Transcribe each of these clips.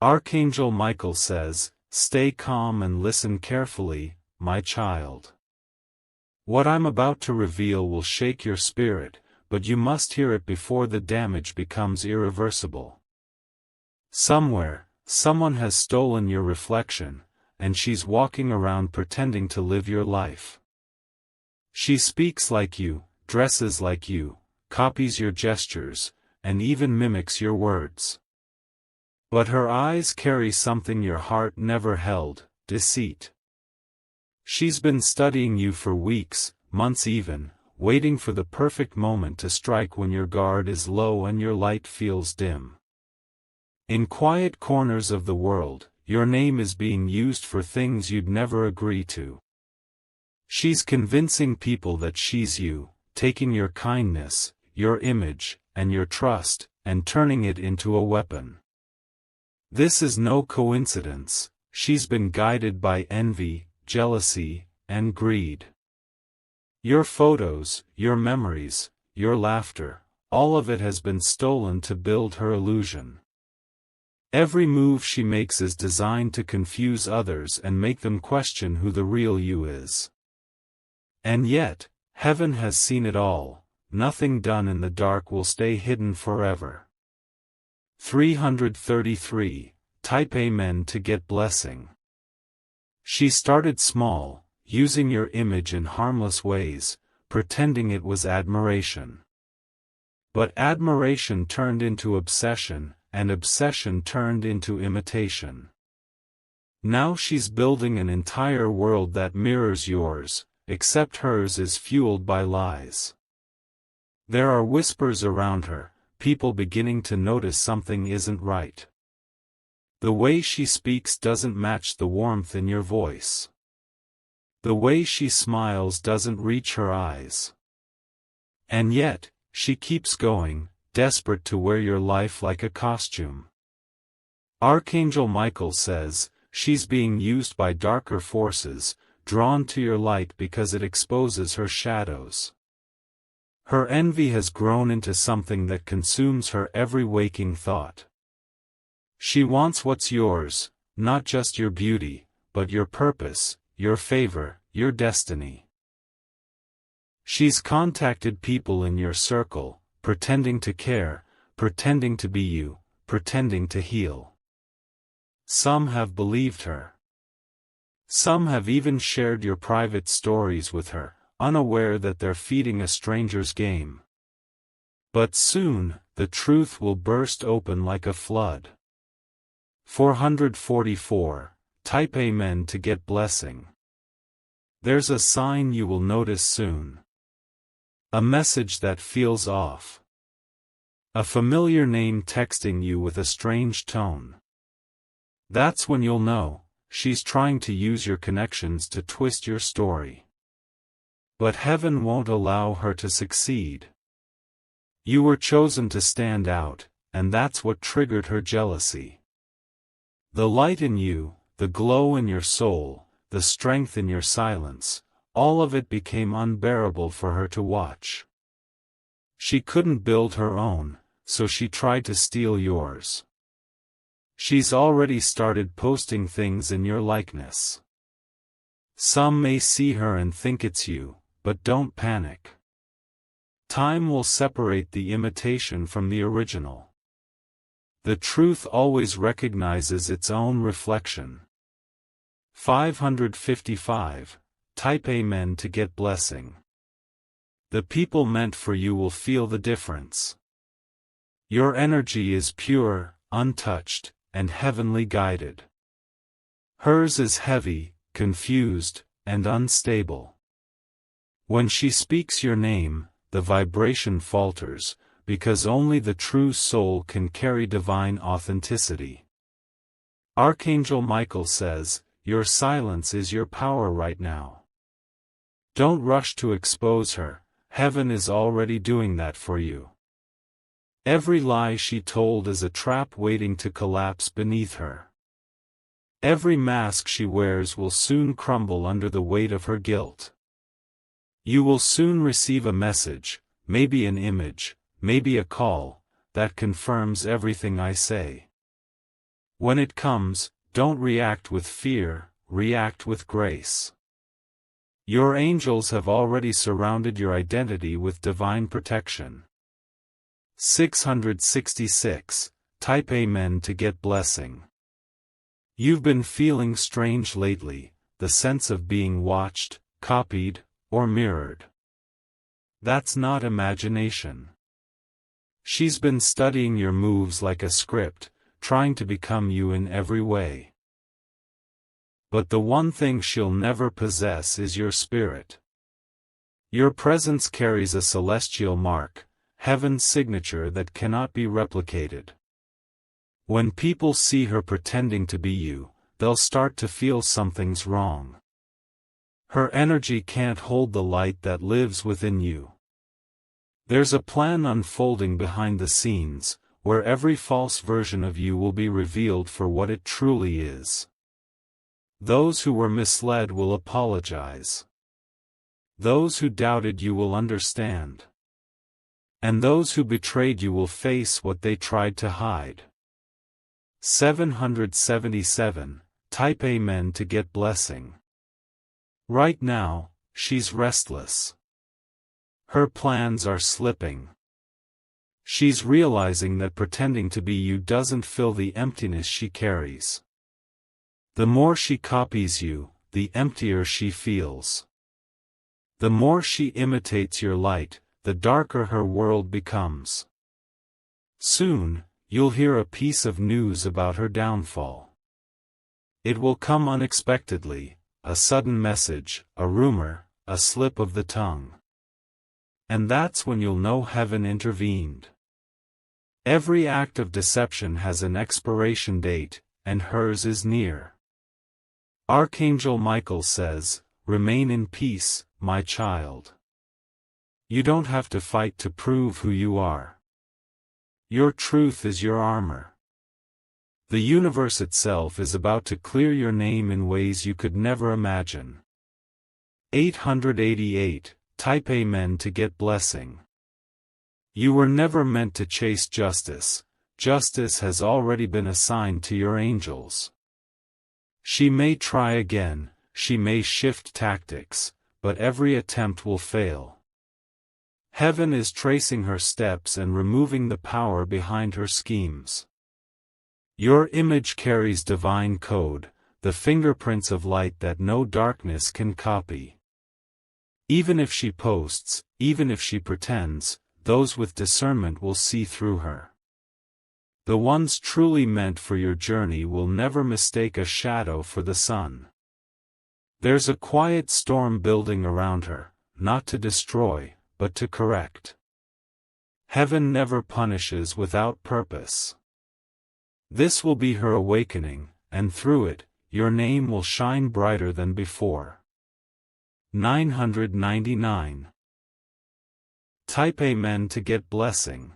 Archangel Michael says, "Stay calm and listen carefully, my child. What I'm about to reveal will shake your spirit, but you must hear it before the damage becomes irreversible. Somewhere, someone has stolen your reflection, and she's walking around pretending to live your life. She speaks like you, dresses like you, copies your gestures, and even mimics your words. But her eyes carry something your heart never held: deceit. She's been studying you for weeks, months even, waiting for the perfect moment to strike when your guard is low and your light feels dim. In quiet corners of the world, your name is being used for things you'd never agree to. She's convincing people that she's you, taking your kindness, your image, and your trust, and turning it into a weapon. This is no coincidence. She's been guided by envy, jealousy, and greed. Your photos, your memories, your laughter, all of it has been stolen to build her illusion. Every move she makes is designed to confuse others and make them question who the real you is. And yet, heaven has seen it all. Nothing done in the dark will stay hidden forever. 333. Type Amen to get blessing. She started small, using your image in harmless ways, pretending it was admiration. But admiration turned into obsession, and obsession turned into imitation. Now she's building an entire world that mirrors yours, except hers is fueled by lies. There are whispers around her, people beginning to notice something isn't right. The way she speaks doesn't match the warmth in your voice. The way she smiles doesn't reach her eyes. And yet, she keeps going, desperate to wear your life like a costume. Archangel Michael says, she's being used by darker forces, drawn to your light because it exposes her shadows. Her envy has grown into something that consumes her every waking thought. She wants what's yours, not just your beauty, but your purpose, your favor, your destiny. She's contacted people in your circle, pretending to care, pretending to be you, pretending to heal. Some have believed her. Some have even shared your private stories with her, unaware that they're feeding a stranger's game. But soon, the truth will burst open like a flood. 444. Type Amen to get blessing. There's a sign you will notice soon. A message that feels off. A familiar name texting you with a strange tone. That's when you'll know, she's trying to use your connections to twist your story. But heaven won't allow her to succeed. You were chosen to stand out, and that's what triggered her jealousy. The light in you, the glow in your soul, the strength in your silence, all of it became unbearable for her to watch. She couldn't build her own, so she tried to steal yours. She's already started posting things in your likeness. Some may see her and think it's you, but don't panic. Time will separate the imitation from the original. The truth always recognizes its own reflection. 555. Type Amen to get blessing. The people meant for you will feel the difference. Your energy is pure, untouched, and heavenly guided. Hers is heavy, confused, and unstable. When she speaks your name, the vibration falters, because only the true soul can carry divine authenticity. Archangel Michael says, your silence is your power right now. Don't rush to expose her, heaven is already doing that for you. Every lie she told is a trap waiting to collapse beneath her. Every mask she wears will soon crumble under the weight of her guilt. You will soon receive a message, maybe an image, maybe a call, that confirms everything I say. When it comes, don't react with fear, react with grace. Your angels have already surrounded your identity with divine protection. 666. Type Amen to get blessing. You've been feeling strange lately, the sense of being watched, copied, or mirrored. That's not imagination. She's been studying your moves like a script, trying to become you in every way. But the one thing she'll never possess is your spirit. Your presence carries a celestial mark, heaven's signature that cannot be replicated. When people see her pretending to be you, they'll start to feel something's wrong. Her energy can't hold the light that lives within you. There's a plan unfolding behind the scenes, where every false version of you will be revealed for what it truly is. Those who were misled will apologize. Those who doubted you will understand. And those who betrayed you will face what they tried to hide. 777. Type Amen to get blessing. Right now, she's restless. Her plans are slipping. She's realizing that pretending to be you doesn't fill the emptiness she carries. The more she copies you, the emptier she feels. The more she imitates your light, the darker her world becomes. Soon, you'll hear a piece of news about her downfall. It will come unexpectedly, a sudden message, a rumor, a slip of the tongue. And that's when you'll know heaven intervened. Every act of deception has an expiration date, and hers is near. Archangel Michael says, "Remain in peace, my child." You don't have to fight to prove who you are. Your truth is your armor. The universe itself is about to clear your name in ways you could never imagine. 888. Type Amen to get blessing. You were never meant to chase justice. Justice has already been assigned to your angels. She may try again, she may shift tactics, but every attempt will fail. Heaven is tracing her steps and removing the power behind her schemes. Your image carries divine code, the fingerprints of light that no darkness can copy. Even if she posts, even if she pretends, those with discernment will see through her. The ones truly meant for your journey will never mistake a shadow for the sun. There's a quiet storm building around her, not to destroy, but to correct. Heaven never punishes without purpose. This will be her awakening, and through it, your name will shine brighter than before. 999. Type Amen to get blessing.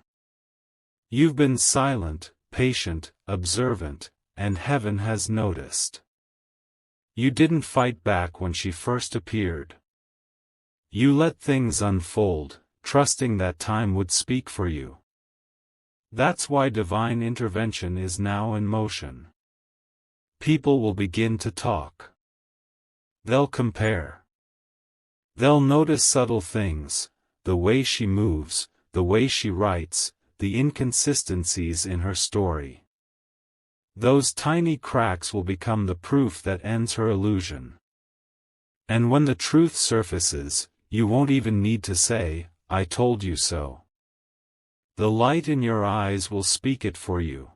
You've been silent, patient, observant, and heaven has noticed. You didn't fight back when she first appeared. You let things unfold, trusting that time would speak for you. That's why divine intervention is now in motion. People will begin to talk. They'll compare. They'll notice subtle things, the way she moves, the way she writes, the inconsistencies in her story. Those tiny cracks will become the proof that ends her illusion. And when the truth surfaces, you won't even need to say, "I told you so." The light in your eyes will speak it for you.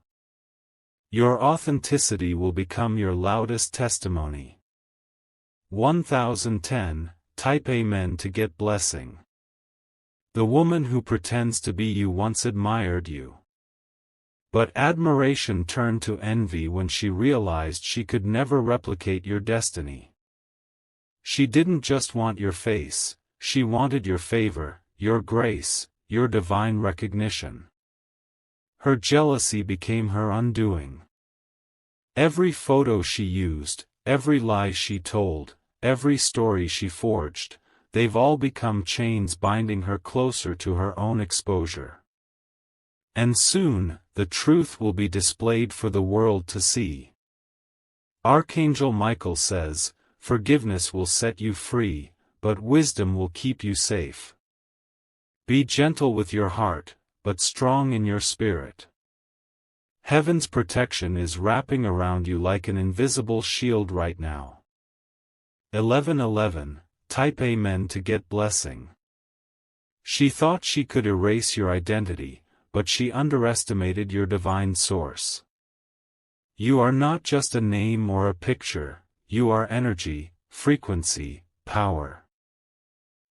Your authenticity will become your loudest testimony. 1010. Type Amen to get blessing. The woman who pretends to be you once admired you. But admiration turned to envy when she realized she could never replicate your destiny. She didn't just want your face, she wanted your favor, your grace, your divine recognition. Her jealousy became her undoing. Every photo she used, every lie she told, every story she forged, they've all become chains binding her closer to her own exposure. And soon, the truth will be displayed for the world to see. Archangel Michael says, forgiveness will set you free, but wisdom will keep you safe. Be gentle with your heart, but strong in your spirit. Heaven's protection is wrapping around you like an invisible shield right now. 11:11, type Amen to get blessing. She thought she could erase your identity, but she underestimated your divine source. You are not just a name or a picture, you are energy, frequency, power.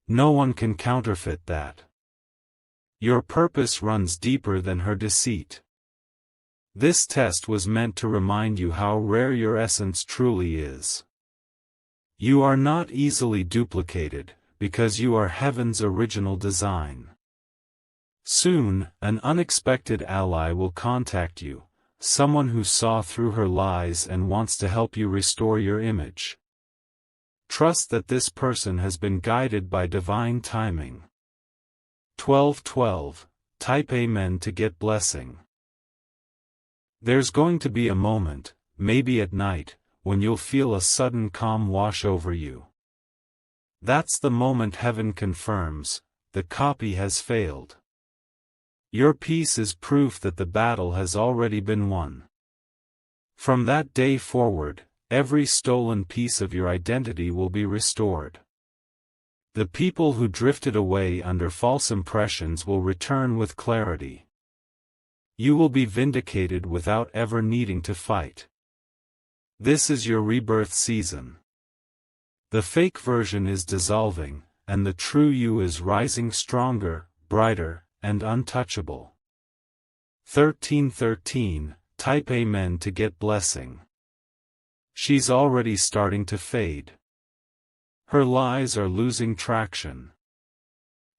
No one can counterfeit that. Your purpose runs deeper than her deceit. This test was meant to remind you how rare your essence truly is. You are not easily duplicated, because you are heaven's original design. Soon, an unexpected ally will contact you, someone who saw through her lies and wants to help you restore your image. Trust that this person has been guided by divine timing. 12:12, type Amen to get blessing. There's going to be a moment, maybe at night, when you'll feel a sudden calm wash over you. That's the moment heaven confirms, the copy has failed. Your peace is proof that the battle has already been won. From that day forward, every stolen piece of your identity will be restored. The people who drifted away under false impressions will return with clarity. You will be vindicated without ever needing to fight. This is your rebirth season. The fake version is dissolving, and the true you is rising stronger, brighter, and untouchable. 13:13, type Amen to get blessing. She's already starting to fade. Her lies are losing traction.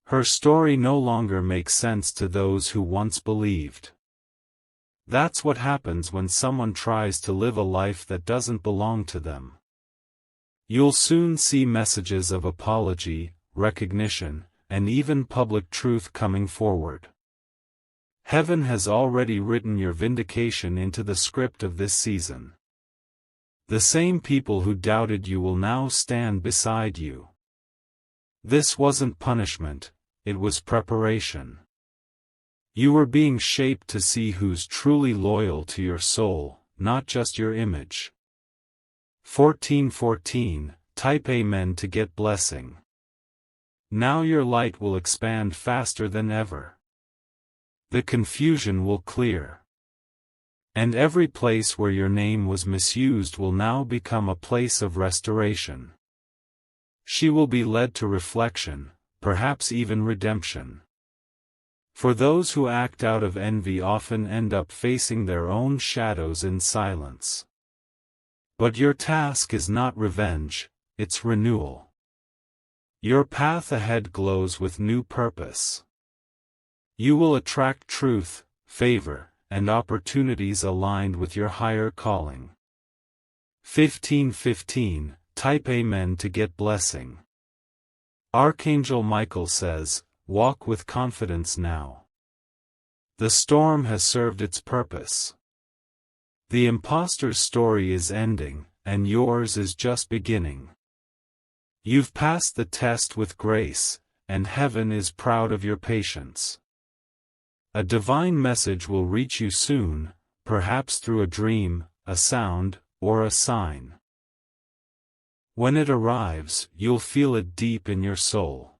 Her story no longer makes sense to those who once believed. That's what happens when someone tries to live a life that doesn't belong to them. You'll soon see messages of apology, recognition, and even public truth coming forward. Heaven has already written your vindication into the script of this season. The same people who doubted you will now stand beside you. This wasn't punishment, it was preparation. You were being shaped to see who's truly loyal to your soul, not just your image. 14:14, type Amen to get blessing. Now your light will expand faster than ever. The confusion will clear. And every place where your name was misused will now become a place of restoration. She will be led to reflection, perhaps even redemption. For those who act out of envy often end up facing their own shadows in silence. But your task is not revenge, it's renewal. Your path ahead glows with new purpose. You will attract truth, favor, and opportunities aligned with your higher calling. 15:15, type Amen to get blessing. Archangel Michael says, walk with confidence now. The storm has served its purpose. The imposter's story is ending, and yours is just beginning. You've passed the test with grace, and heaven is proud of your patience. A divine message will reach you soon, perhaps through a dream, a sound, or a sign. When it arrives, you'll feel it deep in your soul.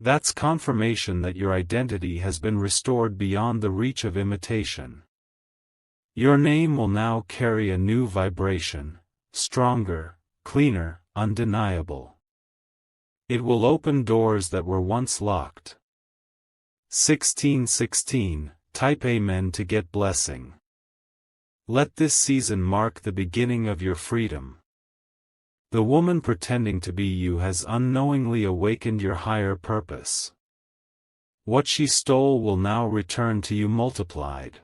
That's confirmation that your identity has been restored beyond the reach of imitation. Your name will now carry a new vibration, stronger, cleaner, undeniable. It will open doors that were once locked. 16:16, type Amen to get blessing. Let this season mark the beginning of your freedom. The woman pretending to be you has unknowingly awakened your higher purpose. What she stole will now return to you multiplied.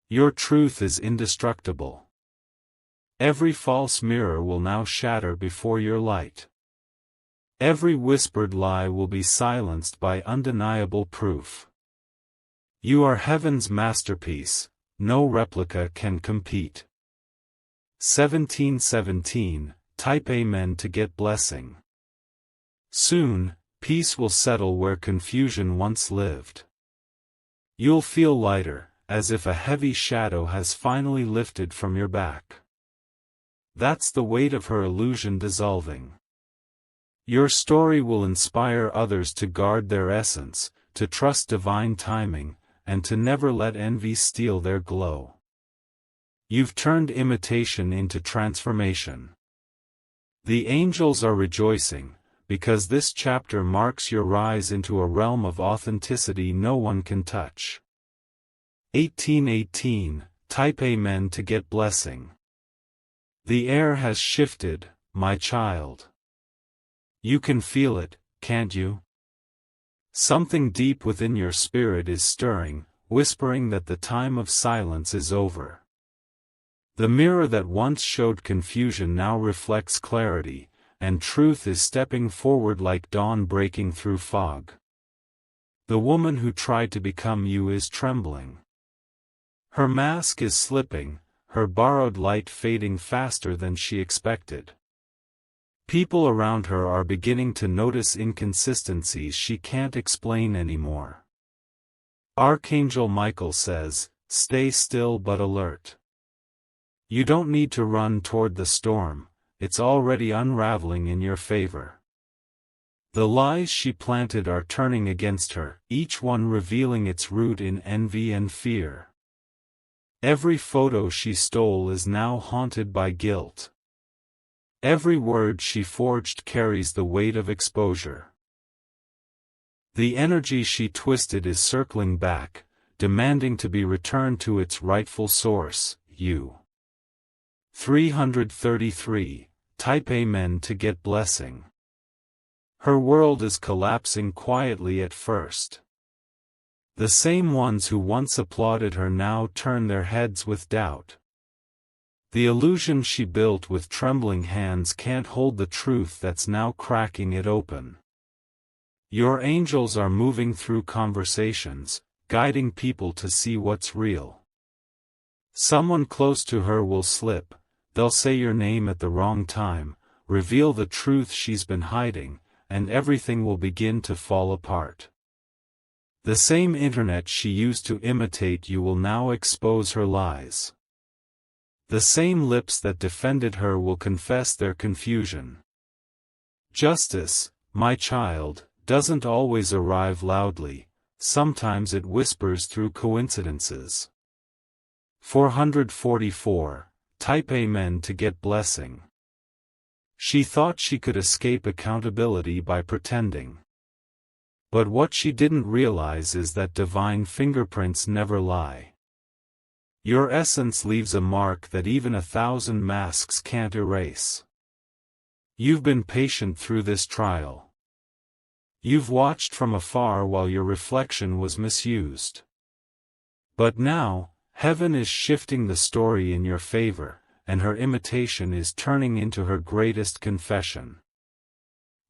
Your truth is indestructible. Every false mirror will now shatter before your light. Every whispered lie will be silenced by undeniable proof. You are heaven's masterpiece, no replica can compete. 1717, type Amen to get blessing. Soon, peace will settle where confusion once lived. You'll feel lighter, as if a heavy shadow has finally lifted from your back. That's the weight of her illusion dissolving. Your story will inspire others to guard their essence, to trust divine timing, and to never let envy steal their glow. You've turned imitation into transformation. The angels are rejoicing, because this chapter marks your rise into a realm of authenticity no one can touch. 1818, type Amen to get blessing. The air has shifted, my child. You can feel it, can't you? Something deep within your spirit is stirring, whispering that the time of silence is over. The mirror that once showed confusion now reflects clarity, and truth is stepping forward like dawn breaking through fog. The woman who tried to become you is trembling. Her mask is slipping, her borrowed light fading faster than she expected. People around her are beginning to notice inconsistencies she can't explain anymore. Archangel Michael says, "Stay still but alert." You don't need to run toward the storm, it's already unraveling in your favor. The lies she planted are turning against her, each one revealing its root in envy and fear. Every photo she stole is now haunted by guilt. Every word she forged carries the weight of exposure. The energy she twisted is circling back, demanding to be returned to its rightful source, you. 333, type Amen to get blessing. Her world is collapsing quietly at first. The same ones who once applauded her now turn their heads with doubt. The illusion she built with trembling hands can't hold the truth that's now cracking it open. Your angels are moving through conversations, guiding people to see what's real. Someone close to her will slip, they'll say your name at the wrong time, reveal the truth she's been hiding, and everything will begin to fall apart. The same internet she used to imitate you will now expose her lies. The same lips that defended her will confess their confusion. Justice, my child, doesn't always arrive loudly, sometimes it whispers through coincidences. 444, type Amen to get blessing. She thought she could escape accountability by pretending. But what she didn't realize is that divine fingerprints never lie. Your essence leaves a mark that even 1,000 masks can't erase. You've been patient through this trial. You've watched from afar while your reflection was misused. But now, heaven is shifting the story in your favor, and her imitation is turning into her greatest confession.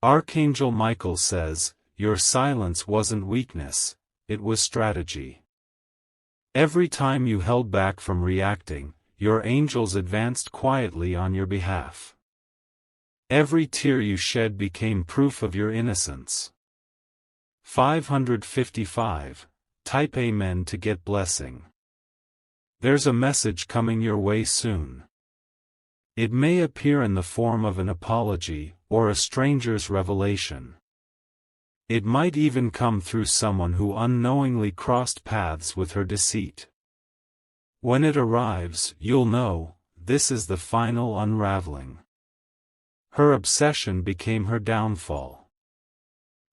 Archangel Michael says, your silence wasn't weakness, it was strategy. Every time you held back from reacting, your angels advanced quietly on your behalf. Every tear you shed became proof of your innocence. 555, type Amen to get blessing. There's a message coming your way soon. It may appear in the form of an apology, or a stranger's revelation. It might even come through someone who unknowingly crossed paths with her deceit. When it arrives, you'll know, this is the final unraveling. Her obsession became her downfall.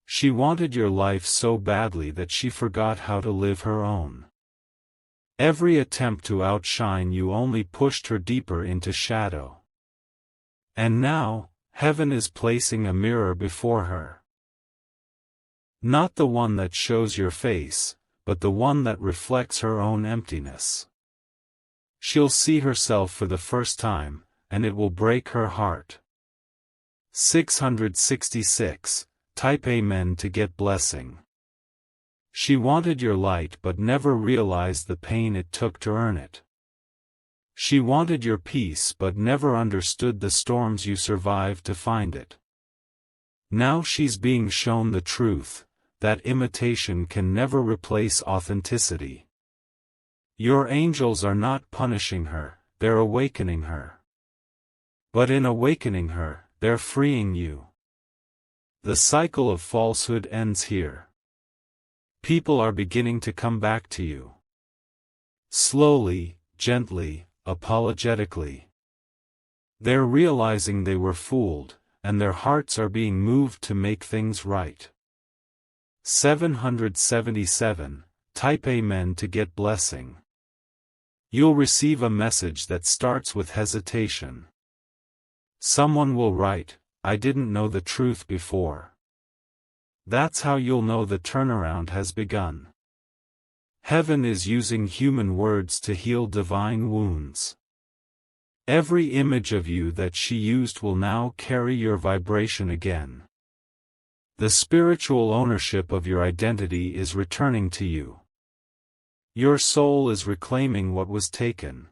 She wanted your life so badly that she forgot how to live her own. Every attempt to outshine you only pushed her deeper into shadow. And now, heaven is placing a mirror before her. Not the one that shows your face, but the one that reflects her own emptiness. She'll see herself for the first time, and it will break her heart. 666, type Amen to get blessing. She wanted your light but never realized the pain it took to earn it. She wanted your peace but never understood the storms you survived to find it. Now she's being shown the truth, that imitation can never replace authenticity. Your angels are not punishing her, they're awakening her. But in awakening her, they're freeing you. The cycle of falsehood ends here. People are beginning to come back to you. Slowly, gently, apologetically. They're realizing they were fooled, and their hearts are being moved to make things right. 777, type Amen to get blessing. You'll receive a message that starts with hesitation. Someone will write, "I didn't know the truth before." That's how you'll know the turnaround has begun. Heaven is using human words to heal divine wounds. Every image of you that she used will now carry your vibration again. The spiritual ownership of your identity is returning to you. Your soul is reclaiming what was taken.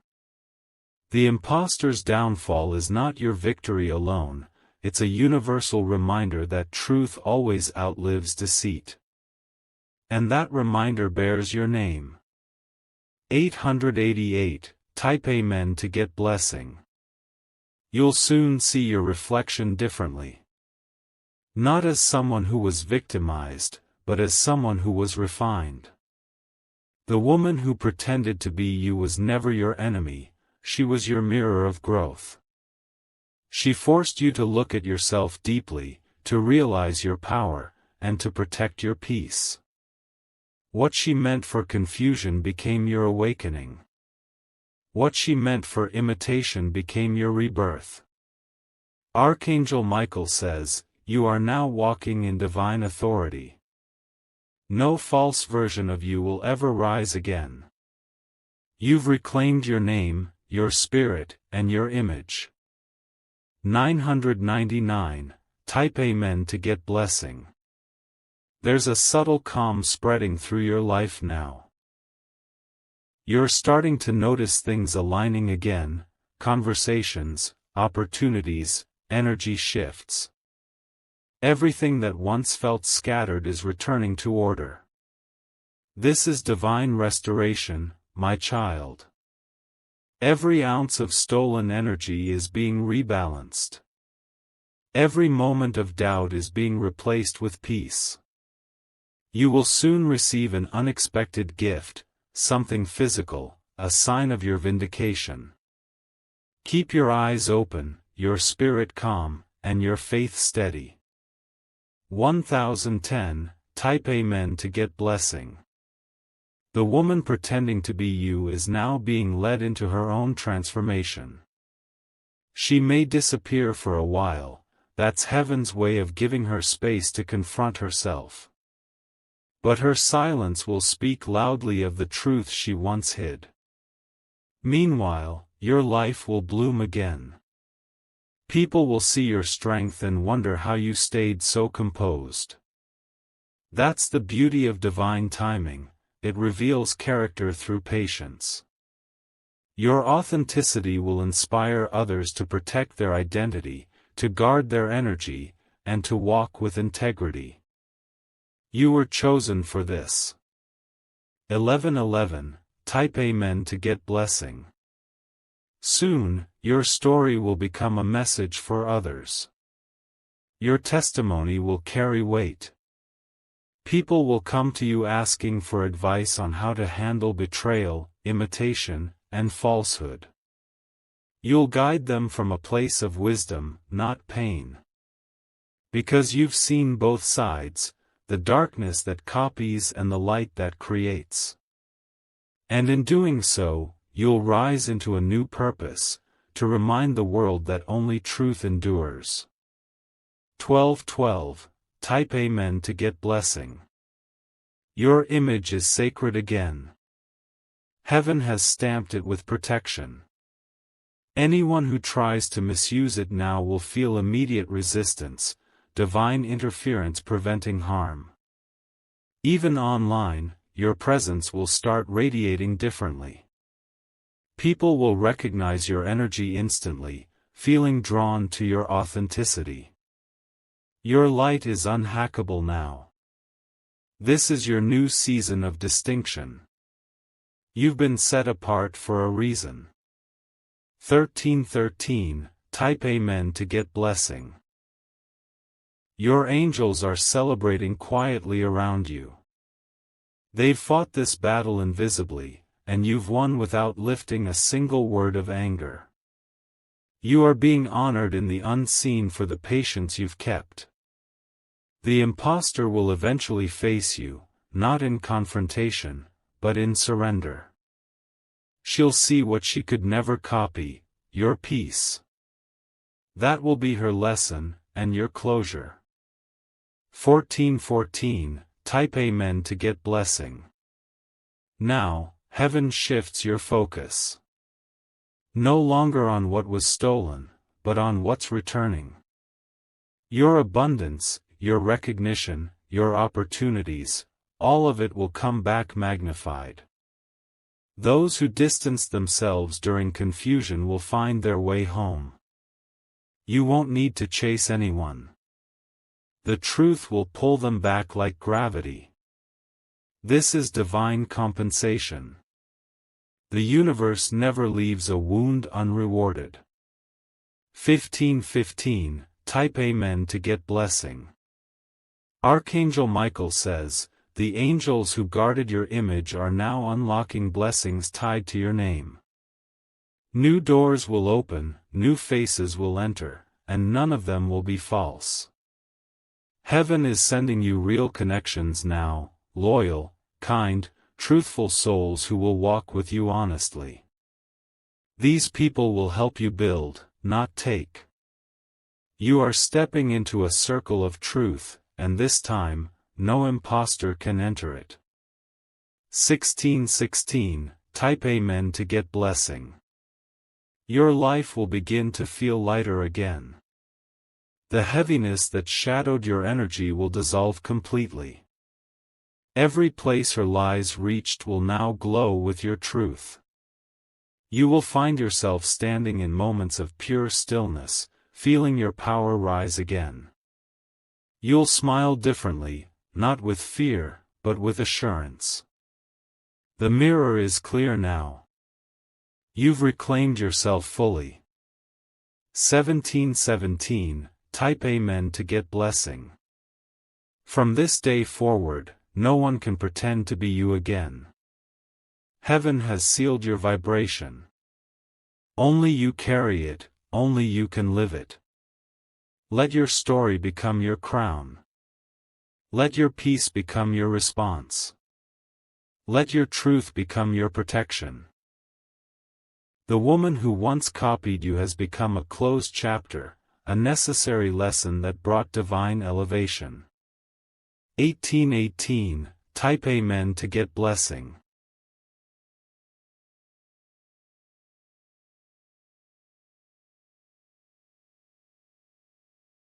The imposter's downfall is not your victory alone, it's a universal reminder that truth always outlives deceit. And that reminder bears your name. 888, type Amen to get blessing. You'll soon see your reflection differently. Not as someone who was victimized, but as someone who was refined. The woman who pretended to be you was never your enemy, she was your mirror of growth. She forced you to look at yourself deeply, to realize your power, and to protect your peace. What she meant for confusion became your awakening. What she meant for imitation became your rebirth. Archangel Michael says, "You are now walking in divine authority. No false version of you will ever rise again. You've reclaimed your name, your spirit, and your image." 999, type Amen to get blessing. There's a subtle calm spreading through your life now. You're starting to notice things aligning again, conversations, opportunities, energy shifts. Everything that once felt scattered is returning to order. This is divine restoration, my child. Every ounce of stolen energy is being rebalanced. Every moment of doubt is being replaced with peace. You will soon receive an unexpected gift, something physical, a sign of your vindication. Keep your eyes open, your spirit calm, and your faith steady. 1010, type Amen to get blessing. The woman pretending to be you is now being led into her own transformation. She may disappear for a while, that's heaven's way of giving her space to confront herself. But her silence will speak loudly of the truth she once hid. Meanwhile, your life will bloom again. People will see your strength and wonder how you stayed so composed. That's the beauty of divine timing, it reveals character through patience. Your authenticity will inspire others to protect their identity, to guard their energy, and to walk with integrity. You were chosen for this. 1111, type Amen to get blessing. Soon, your story will become a message for others. Your testimony will carry weight. People will come to you asking for advice on how to handle betrayal, imitation, and falsehood. You'll guide them from a place of wisdom, not pain. Because you've seen both sides, the darkness that copies and the light that creates. And in doing so, you'll rise into a new purpose, to remind the world that only truth endures. 1212, type Amen to get blessing. Your image is sacred again. Heaven has stamped it with protection. Anyone who tries to misuse it now will feel immediate resistance, divine interference preventing harm. Even online, your presence will start radiating differently. People will recognize your energy instantly, feeling drawn to your authenticity. Your light is unhackable now. This is your new season of distinction. You've been set apart for a reason. 1313, type Amen to get blessing. Your angels are celebrating quietly around you. They've fought this battle invisibly, and you've won without lifting a single word of anger. You are being honored in the unseen for the patience you've kept. The imposter will eventually face you, not in confrontation, but in surrender. She'll see what she could never copy, your peace. That will be her lesson, and your closure. 1414, type Amen to get blessing. Now, heaven shifts your focus. No longer on what was stolen, but on what's returning. Your abundance, your recognition, your opportunities, all of it will come back magnified. Those who distanced themselves during confusion will find their way home. You won't need to chase anyone. The truth will pull them back like gravity. This is divine compensation. The universe never leaves a wound unrewarded. 1515, type Amen to get blessing. Archangel Michael says, the angels who guarded your image are now unlocking blessings tied to your name. New doors will open, new faces will enter, and none of them will be false. Heaven is sending you real connections now, loyal, kind, truthful souls who will walk with you honestly. These people will help you build, not take. You are stepping into a circle of truth, and this time, no imposter can enter it. 1616, type Amen to get blessing. Your life will begin to feel lighter again. The heaviness that shadowed your energy will dissolve completely. Every place her lies reached will now glow with your truth. You will find yourself standing in moments of pure stillness, feeling your power rise again. You'll smile differently, not with fear, but with assurance. The mirror is clear now. You've reclaimed yourself fully. 1717, type Amen to get blessing. From this day forward, no one can pretend to be you again. Heaven has sealed your vibration. Only you carry it, only you can live it. Let your story become your crown. Let your peace become your response. Let your truth become your protection. The woman who once copied you has become a closed chapter, a necessary lesson that brought divine elevation. 1818, type Amen to get blessing.